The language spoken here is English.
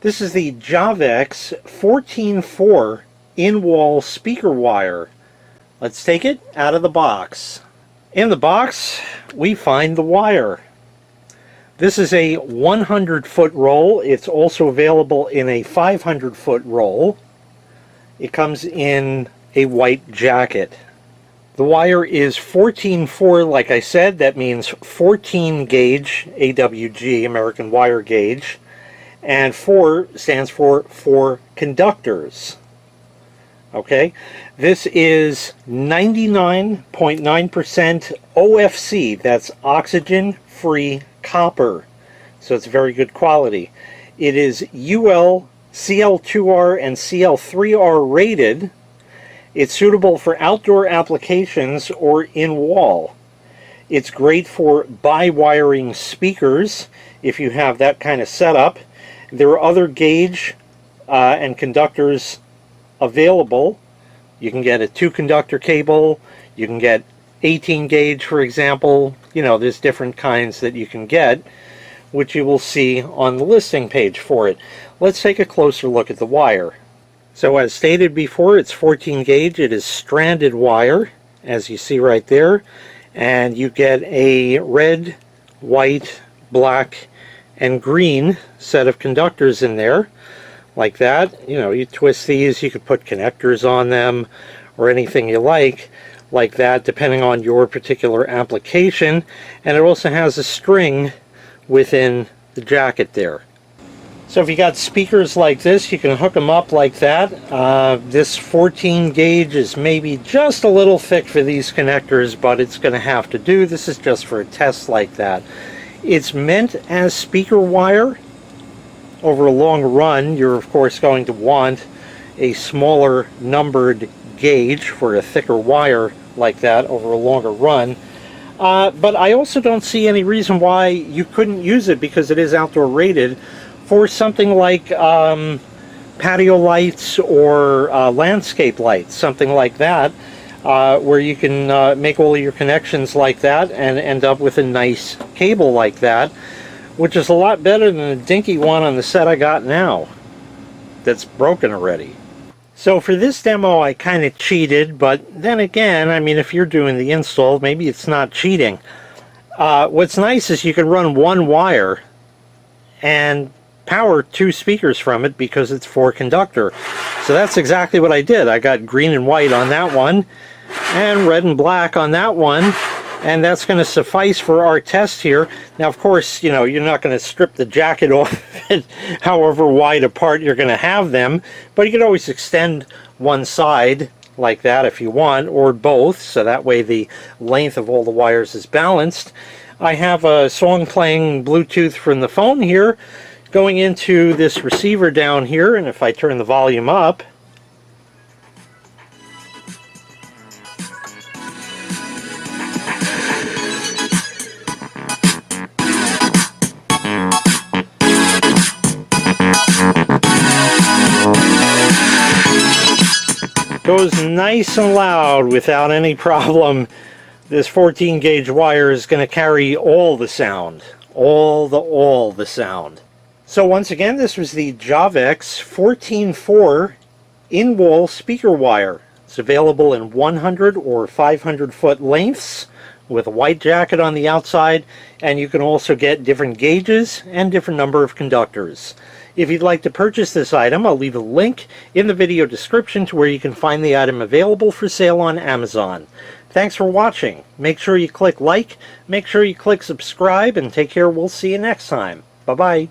This is the JAVEX 14.4 in-wall speaker wire. Let's take it out of the box. In the box, we find the wire. This is a 100-foot roll. It's also available in a 500-foot roll. It comes in a white jacket. The wire is 14.4, like I said. That means 14 gauge AWG, American wire gauge. And 4 stands for conductors. Okay, this is 99.9% OFC. That's oxygen-free copper. So it's very good quality. It is UL CL2R and CL3R rated. It's suitable for outdoor applications or in-wall. It's great for bi-wiring speakers if you have that kind of setup. There are other gauge and conductors available. You can get a 2-conductor cable. You can get 18 gauge, for example. You know, there's different kinds that you can get, which you will see on the listing page for it. Let's take a closer look at the wire. So as stated before, it's 14 gauge. It is stranded wire, as you see right there. And you get a red, white, black, and green set of conductors in there, like that. You know, you twist these, you could put connectors on them, or anything you like that, depending on your particular application. And it also has a string within the jacket there. So if you got speakers like this, you can hook them up like that. This 14 gauge is maybe just a little thick for these connectors, but it's going to have to do. This is just for a test like that. It's meant as speaker wire. Over a long run, you're of course going to want a smaller numbered gauge for a thicker wire like that over a longer run. But I also don't see any reason why you couldn't use it, because it is outdoor rated, for something like patio lights or landscape lights, something like that, where you can make all of your connections like that and end up with a nice cable like that, which is a lot better than the dinky one on the set I got now that's broken already. So for this demo I kind of cheated, but then again, I mean, if you're doing the install, maybe it's not cheating. What's nice is you can run one wire and power 2 speakers from it, because it's 4-conductor. So that's exactly what I did. I got green and white on that one and red and black on that one, and that's going to suffice for our test here. Now of course, you know, you're not going to strip the jacket off it however wide apart you're going to have them, but you can always extend one side like that if you want, or both, so that way the length of all the wires is balanced. I have a song playing Bluetooth from the phone here going into this receiver down here, and if I turn the volume up, goes nice and loud without any problem. This 14 gauge wire is going to carry all the sound, all the sound. So once again, this was the JAVEX 14.4 in-wall speaker wire. It's available in 100 or 500-foot lengths with a white jacket on the outside, and you can also get different gauges and different number of conductors. If you'd like to purchase this item, I'll leave a link in the video description to where you can find the item available for sale on Amazon. Thanks for watching. Make sure you click like, make sure you click subscribe, and take care. We'll see you next time. Bye-bye.